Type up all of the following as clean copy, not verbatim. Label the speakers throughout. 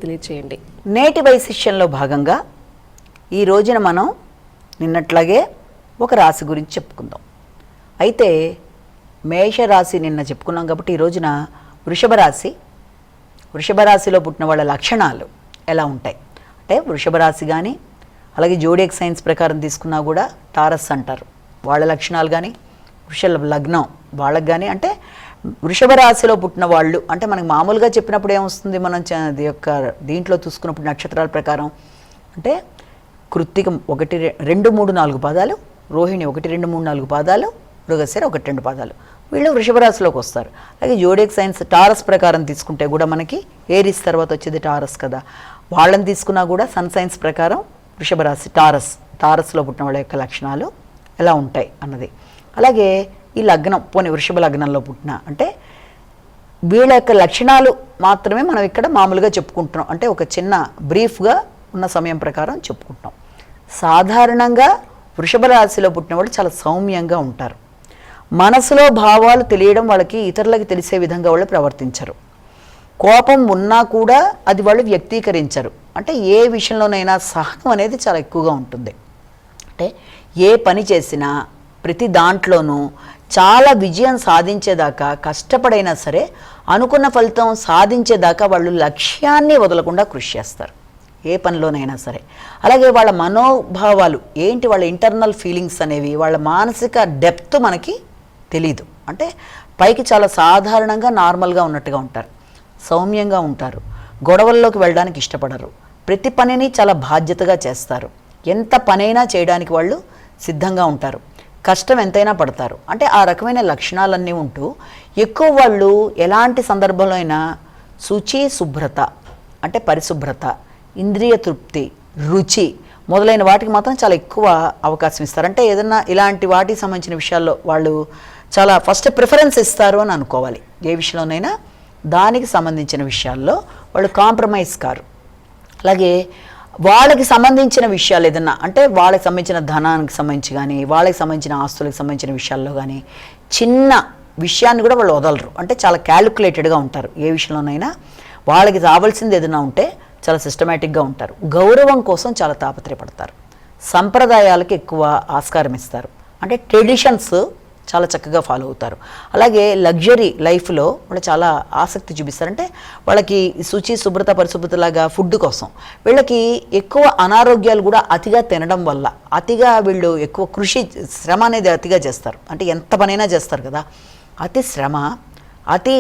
Speaker 1: తెలియచేయండి.
Speaker 2: నేటి వైశిష్యంలో భాగంగా ఈ రోజున మనం నిన్నట్లాగే ఒక రాశి గురించి చెప్పుకుందాం. అయితే మేషరాశి నిన్న చెప్పుకున్నాం కాబట్టి ఈ రోజున వృషభ రాశిలో పుట్టిన వాళ్ళ లక్షణాలు ఎలా ఉంటాయి అంటే వృషభ రాశి కానీ అలాగే జోడియాక్ సైన్స్ ప్రకారం తీసుకున్నా కూడా టారస్ అంటారు వాళ్ళ లక్షణాలు కానీ వృషభ లగ్నం వాళ్ళకి కానీ అంటే వృషభ రాశిలో పుట్టిన వాళ్ళు అంటే మనకి మామూలుగా చెప్పినప్పుడు ఏమొస్తుంది మనం దీంట్లో చూసుకున్నప్పుడు నక్షత్రాల ప్రకారం అంటే కృత్తికం 1, 2, 3, 4 పాదాలు, రోహిణి 1, 2, 3, 4 పాదాలు, మృగశిర 1, 2 పాదాలు, వీళ్ళు వృషభ రాశిలోకి వస్తారు. అలాగే జోడియాక్ సైన్స్ టారస్ ప్రకారం తీసుకుంటే కూడా మనకి ఏరిస్ తర్వాత వచ్చేది టారస్ కదా, వాళ్ళని తీసుకున్నా కూడా సన్ సైన్స్ ప్రకారం వృషభ రాశి టారస్లో పుట్టిన వాళ్ళ యొక్క లక్షణాలు ఎలా ఉంటాయి అన్నది. అలాగే ఈ లగ్నం వృషభ లగ్నంలో పుట్టిన అంటే వీళ్ళ యొక్క లక్షణాలు మాత్రమే మనం ఇక్కడ మామూలుగా చెప్పుకుంటున్నాం. అంటే ఒక చిన్న బ్రీఫ్గా ఉన్న సమయం ప్రకారం చెప్పుకుంటున్నాం. సాధారణంగా వృషభ రాశిలో పుట్టిన వాళ్ళు చాలా సౌమ్యంగా ఉంటారు. మనసులో భావాలు తెలియడం వాళ్ళకి ఇతరులకి తెలిసే విధంగా వాళ్ళు ప్రవర్తించరు. కోపం ఉన్నా కూడా అది వాళ్ళు వ్యక్తీకరించరు. అంటే ఏ విషయంలోనైనా సహనం అనేది చాలా ఎక్కువగా ఉంటుంది. అంటే ఏ పని చేసినా ప్రతి దాంట్లోనూ చాలా విజయం సాధించేదాకా కష్టపడైనా సరే అనుకున్న ఫలితం సాధించేదాకా వాళ్ళు లక్ష్యాన్ని వదలకుండా కృషి చేస్తారు ఏ పనిలోనైనా సరే. అలాగే వాళ్ళ మనోభావాలు ఏంటి, వాళ్ళ ఇంటర్నల్ ఫీలింగ్స్ అనేవి, వాళ్ళ మానసిక డెప్త్ మనకి తెలీదు. అంటే పైకి చాలా సాధారణంగా నార్మల్గా ఉన్నట్టుగా ఉంటారు, సౌమ్యంగా ఉంటారు, గొడవల్లోకి వెళ్ళడానికి ఇష్టపడరు, ప్రతి పనిని చాలా బాధ్యతగా చేస్తారు, ఎంత పనైనా చేయడానికి వాళ్ళు సిద్ధంగా ఉంటారు, కష్టం ఎంతైనా పడతారు. అంటే ఆ రకమైన లక్షణాలన్నీ ఉంటూ ఎక్కువ వాళ్ళు ఎలాంటి సందర్భంలో అయినా శుచి, శుభ్రత అంటే పరిశుభ్రత, ఇంద్రియ తృప్తి, రుచి మొదలైన వాటికి మాత్రం చాలా ఎక్కువ అవకాశం ఇస్తారు. అంటే ఏదన్నా ఇలాంటి వాటికి సంబంధించిన విషయాల్లో వాళ్ళు చాలా ఫస్ట్ ప్రిఫరెన్స్ ఇస్తారు అని అనుకోవాలి. ఏ విషయంలోనైనా దానికి సంబంధించిన విషయాల్లో వాళ్ళు కాంప్రమైజ్ కారు. అలాగే వాళ్ళకి సంబంధించిన విషయాలు ఏదన్నా అంటే వాళ్ళకి సంబంధించిన ధనానికి సంబంధించి కానీ వాళ్ళకి సంబంధించిన ఆస్తులకు సంబంధించిన విషయాల్లో కానీ చిన్న విషయాన్ని కూడా వాళ్ళు వదలరు. అంటే చాలా క్యాలిక్యులేటెడ్గా ఉంటారు. ఏ విషయంలోనైనా వాళ్ళకి రావాల్సింది ఏదైనా ఉంటే చాలా సిస్టమేటిక్గా ఉంటారు. గౌరవం కోసం చాలా తాపత్రయపడతారు. సంప్రదాయాలకు ఎక్కువ ఆస్కారం ఇస్తారు. అంటే ట్రెడిషన్స్ చాలా చక్కగా ఫాలో అవుతారు. అలాగే లగ్జరీ లైఫ్లో వాళ్ళు చాలా ఆసక్తి చూపిస్తారు. అంటే వాళ్ళకి శుచి, శుభ్రత, పరిశుభ్రతలాగా ఫుడ్ కోసం వీళ్ళకి ఎక్కువ అనారోగ్యాలు కూడా అతిగా తినడం వల్ల అతిగా వీళ్ళు ఎక్కువ శ్రమ అనేది అతిగా చేస్తారు. అంటే ఎంత పనైనా చేస్తారు కదా, అతి శ్రమ, అతి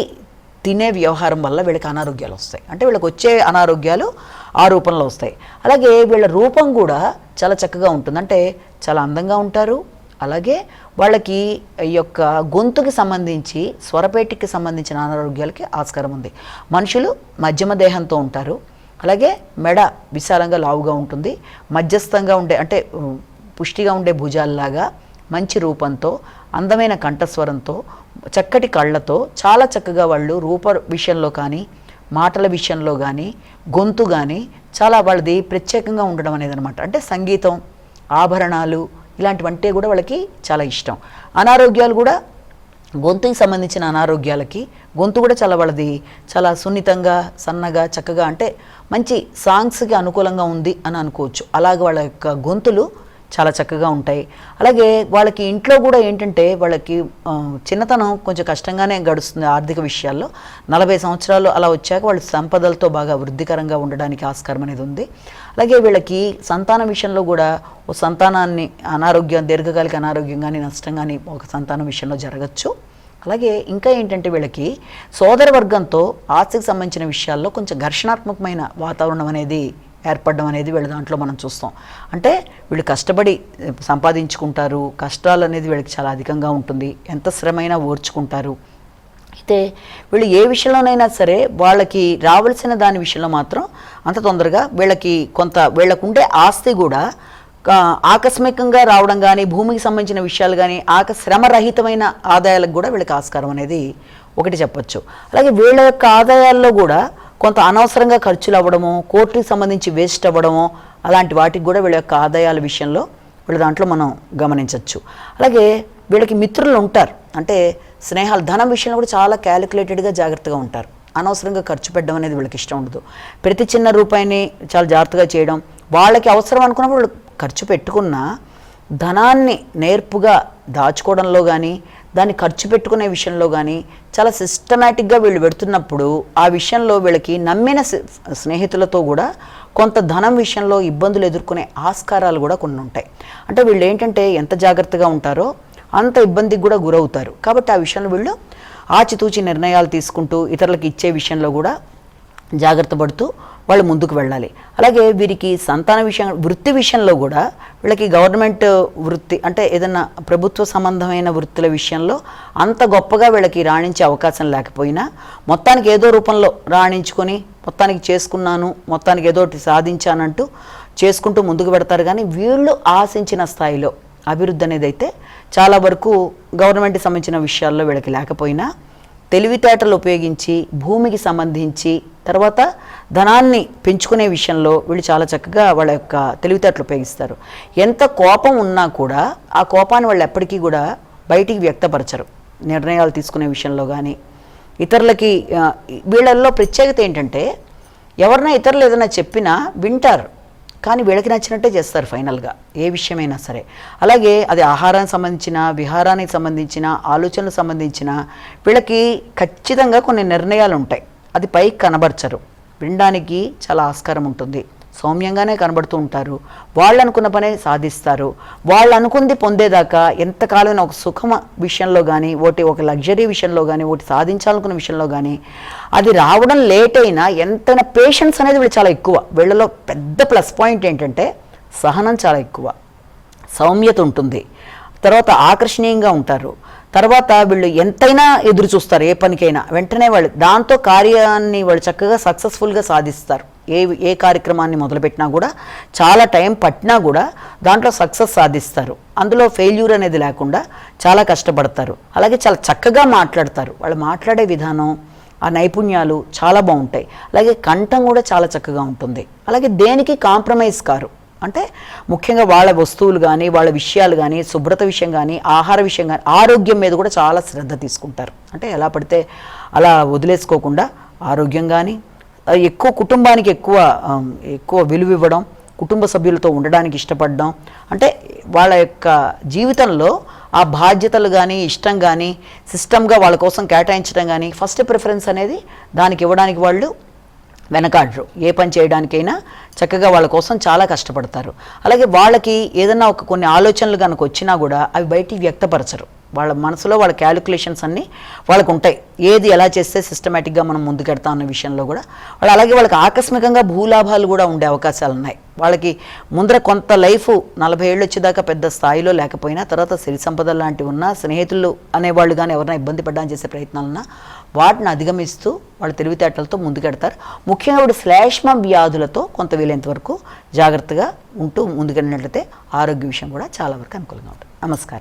Speaker 2: తినే వ్యవహారం వల్ల వీళ్ళకి అనారోగ్యాలు వస్తాయి. అంటే వీళ్ళకి వచ్చే అనారోగ్యాలు ఆ రూపంలో వస్తాయి. అలాగే వీళ్ళ రూపం కూడా చాలా చక్కగా ఉంటుంది. అంటే చాలా అందంగా ఉంటారు. అలాగే వాళ్ళకి ఈ యొక్క గొంతుకి సంబంధించి స్వరపేటికి సంబంధించిన అనారోగ్యాలకి ఆస్కారం ఉంది. మనుషులు మధ్యమ దేహంతో ఉంటారు. అలాగే మెడ విశాలంగా లావుగా ఉంటుంది. మధ్యస్థంగా ఉండే అంటే పుష్టిగా ఉండే భుజాల్లాగా మంచి రూపంతో, అందమైన కంఠస్వరంతో, చక్కటి కళ్ళతో చాలా చక్కగా వాళ్ళు రూప విషయంలో కానీ మాటల విషయంలో కానీ గొంతు కానీ చాలా వాళ్ళది ప్రత్యేకంగా ఉండడం అనేది అనమాట. అంటే సంగీతం, ఆభరణాలు ఇలాంటివంటే కూడా వాళ్ళకి చాలా ఇష్టం. అనారోగ్యాలు కూడా గొంతుకి సంబంధించిన అనారోగ్యాలకి గొంతు కూడా చాలా వాళ్ళది చాలా సున్నితంగా, సన్నగా, చక్కగా అంటే మంచి సాంగ్స్కి అనుకూలంగా ఉంది అని అనుకోవచ్చు. అలాగే వాళ్ళ యొక్క గొంతులు చాలా చక్కగా ఉంటాయి. అలాగే వాళ్ళకి ఇంట్లో కూడా ఏంటంటే వాళ్ళకి చిన్నతనం కొంచెం కష్టంగానే గడుస్తుంది ఆర్థిక విషయాల్లో. 40 సంవత్సరాలు అలా వచ్చాక వాళ్ళు సంపదలతో బాగా వృద్ధికరంగా ఉండడానికి ఆస్కారం అనేది ఉంది. అలాగే వీళ్ళకి సంతానం విషయంలో కూడా ఓ సంతానాన్ని దీర్ఘకాలిక అనారోగ్యం కానీ నష్టం కానీ ఒక సంతానం విషయంలో జరగచ్చు. అలాగే ఇంకా ఏంటంటే వీళ్ళకి సోదర వర్గంతో ఆస్తికి సంబంధించిన విషయాల్లో కొంచెం ఘర్షణాత్మకమైన వాతావరణం అనేది ఏర్పడడం అనేది వీళ్ళ దాంట్లో మనం చూస్తాం. అంటే వీళ్ళు కష్టపడి సంపాదించుకుంటారు, కష్టాలు అనేది వీళ్ళకి చాలా అధికంగా ఉంటుంది, ఎంత శ్రమైనా ఓర్చుకుంటారు. అయితే వీళ్ళు ఏ విషయంలోనైనా సరే వాళ్ళకి రావాల్సిన దాని విషయంలో మాత్రం అంత తొందరగా వీళ్ళకు ఉండే ఆస్తి కూడా ఆకస్మికంగా రావడం కానీ భూమికి సంబంధించిన విషయాలు కానీ శ్రమరహితమైన ఆదాయాలకు కూడా వీళ్ళకి ఆస్కారం అనేది ఒకటి చెప్పచ్చు. అలాగే వీళ్ళ యొక్క ఆదాయాల్లో కూడా కొంత అనవసరంగా ఖర్చులు అవ్వడము, కోర్టుకి సంబంధించి వేస్ట్ అవ్వడము అలాంటి వాటికి కూడా వీళ్ళ యొక్క ఆదాయాల విషయంలో వీళ్ళ దాంట్లో మనం గమనించవచ్చు. అలాగే వీళ్ళకి మిత్రులు ఉంటారు. అంటే స్నేహాలు, ధనం విషయంలో కూడా చాలా క్యాలిక్యులేటెడ్గా జాగ్రత్తగా ఉంటారు. అనవసరంగా ఖర్చు పెట్టడం అనేది వీళ్ళకి ఇష్టం ఉండదు. ప్రతి చిన్న రూపాయిని చాలా జాగ్రత్తగా చేయడం, వాళ్ళకి అవసరం అనుకున్నప్పుడు వాళ్ళు ఖర్చు పెట్టుకున్నా ధనాన్ని నేర్పుగా దాచుకోవడంలో కానీ దాన్ని ఖర్చు పెట్టుకునే విషయంలో కానీ చాలా సిస్టమేటిక్గా వీళ్ళు పెడుతున్నప్పుడు ఆ విషయంలో వీళ్ళకి నమ్మిన స్నేహితులతో కూడా కొంత ధనం విషయంలో ఇబ్బందులు ఎదుర్కొనే ఆస్కారాలు కూడా కొన్ని ఉంటాయి. అంటే వీళ్ళు ఏంటంటే ఎంత జాగ్రత్తగా ఉంటారో అంత ఇబ్బందికి కూడా గురవుతారు. కాబట్టి ఆ విషయంలో వీళ్ళు ఆచితూచి నిర్ణయాలు తీసుకుంటూ ఇతరులకు ఇచ్చే విషయంలో కూడా జాగ్రత్త పడుతూ వాళ్ళు ముందుకు వెళ్ళాలి. అలాగే వీరికి సంతాన విషయం, వృత్తి విషయంలో కూడా వీళ్ళకి గవర్నమెంట్ వృత్తి అంటే ఏదన్నా ప్రభుత్వ సంబంధమైన వృత్తుల విషయంలో అంత గొప్పగా వీళ్ళకి రాణించే అవకాశం లేకపోయినా మొత్తానికి ఏదో రూపంలో రాణించుకొని మొత్తానికి చేసుకున్నాను, మొత్తానికి ఏదో ఒకటి సాధించానంటూ చేసుకుంటూ ముందుకు పెడతారు. కానీ వీళ్ళు ఆశించిన స్థాయిలో అభివృద్ధి అనేది అయితే చాలా వరకు గవర్నమెంట్కి సంబంధించిన విషయాల్లో వీళ్ళకి లేకపోయినా తెలివితేటలు ఉపయోగించి భూమికి సంబంధించి తర్వాత ధనాన్ని పెంచుకునే విషయంలో వీళ్ళు చాలా చక్కగా వాళ్ళ యొక్క తెలివితేటలు ఉపయోగిస్తారు. ఎంత కోపం ఉన్నా కూడా ఆ కోపాన్ని వాళ్ళు ఎప్పటికీ కూడా బయటికి వ్యక్తపరచరు. నిర్ణయాలు తీసుకునే విషయంలో కానీ ఇతరులకి వీళ్ళల్లో ప్రత్యేకత ఏంటంటే ఎవరైనా ఇతరులు ఏదైనా చెప్పినా వింటారు, కానీ వీళ్ళకి నచ్చినట్టే చేస్తారు ఫైనల్గా ఏ విషయమైనా సరే. అలాగే అది ఆహారానికి సంబంధించిన, విహారానికి సంబంధించిన, ఆలోచనలకు సంబంధించిన వీళ్ళకి ఖచ్చితంగా కొన్ని నిర్ణయాలు ఉంటాయి. అది పైకి కనబరచరు, వినడానికి చాలా ఆస్కారం ఉంటుంది, సౌమ్యంగానే కనబడుతూ ఉంటారు. వాళ్ళు అనుకున్న పనే సాధిస్తారు. వాళ్ళు అనుకుంది పొందేదాకా ఎంతకాలం ఒక సుఖం విషయంలో కానీ ఒక లగ్జరీ విషయంలో కానీ ఒకటి సాధించాలనుకున్న విషయంలో కానీ అది రావడం లేట్ అయినా ఎంతైనా పేషెన్స్ అనేది వీళ్ళు చాలా ఎక్కువ. వీళ్ళలో పెద్ద ప్లస్ పాయింట్ ఏంటంటే సహనం చాలా ఎక్కువ, సౌమ్యత ఉంటుంది, తర్వాత ఆకర్షణీయంగా ఉంటారు, తర్వాత వీళ్ళు ఎంతైనా ఎదురు చూస్తారు, ఏ పనికైనా వెంటనే వాళ్ళు దాంతో కార్యాన్ని వాళ్ళు చక్కగా సక్సెస్ఫుల్గా సాధిస్తారు. ఏ కార్యక్రమాన్ని మొదలుపెట్టినా కూడా చాలా టైం పట్టినా కూడా దాంట్లో సక్సెస్ సాధిస్తారు. అందులో ఫెయిల్యూర్ అనేది లేకుండా చాలా కష్టపడతారు. అలాగే చాలా చక్కగా మాట్లాడతారు. వాళ్ళు మాట్లాడే విధానం, ఆ నైపుణ్యాలు చాలా బాగుంటాయి. అలాగే కంఠం కూడా చాలా చక్కగా ఉంటుంది. అలాగే దేనికి కాంప్రమైజ్ కారు. అంటే ముఖ్యంగా వాళ్ళ వస్తువులు కానీ వాళ్ళ విషయాలు కానీ శుభ్రత విషయం కానీ ఆహార విషయం కానీ ఆరోగ్యం మీద కూడా చాలా శ్రద్ధ తీసుకుంటారు. అంటే ఎలా పడితే అలా వదిలేసుకోకుండా ఆరోగ్యం కానీ ఎక్కువ కుటుంబానికి ఎక్కువ విలువ ఇవ్వడం, కుటుంబ సభ్యులతో ఉండడానికి ఇష్టపడడం, అంటే వాళ్ళ యొక్క జీవితంలో ఆ బాధ్యతలు కానీ ఇష్టం కానీ సిస్టమ్గా వాళ్ళ కోసం కేటాయించడం కానీ ఫస్ట్ ప్రిఫరెన్స్ అనేది దానికి ఇవ్వడానికి వాళ్ళు వెనకాడరు. ఏ పని చేయడానికైనా చక్కగా వాళ్ళ కోసం చాలా కష్టపడతారు. అలాగే వాళ్ళకి ఏదైనా కొన్ని ఆలోచనలు కనుక వచ్చినా కూడా అవి బయటికి వ్యక్తపరచరు. వాళ్ళ మనసులో వాళ్ళ క్యాలిక్యులేషన్స్ అన్నీ వాళ్ళకు ఉంటాయి. ఏది ఎలా చేస్తే సిస్టమేటిక్గా మనం ముందుకెడతాం అన్న విషయంలో కూడా వాళ్ళు. అలాగే వాళ్ళకి ఆకస్మికంగా భూలాభాలు కూడా ఉండే అవకాశాలు ఉన్నాయి. వాళ్ళకి ముందర కొంత లైఫ్ 40 ఏళ్ళు వచ్చేదాకా పెద్ద స్థాయిలో లేకపోయినా తర్వాత సిరి సంపదలు లాంటివి ఉన్నా, స్నేహితులు అనేవాళ్ళు కానీ ఎవరైనా ఇబ్బంది పడ్డానికి చేసే ప్రయత్నాలున్నా వాటిని అధిగమిస్తూ వాళ్ళ తెలివితేటలతో ముందుకెడతారు. ముఖ్యంగా ఇప్పుడు శ్లేష్మ వ్యాధులతో కొంత వీలైనంత వరకు జాగ్రత్తగా ఉంటూ ముందుకెళ్ళినట్లయితే ఆరోగ్య విషయం కూడా చాలా వరకు అనుకూలంగా ఉంటుంది. నమస్కారం.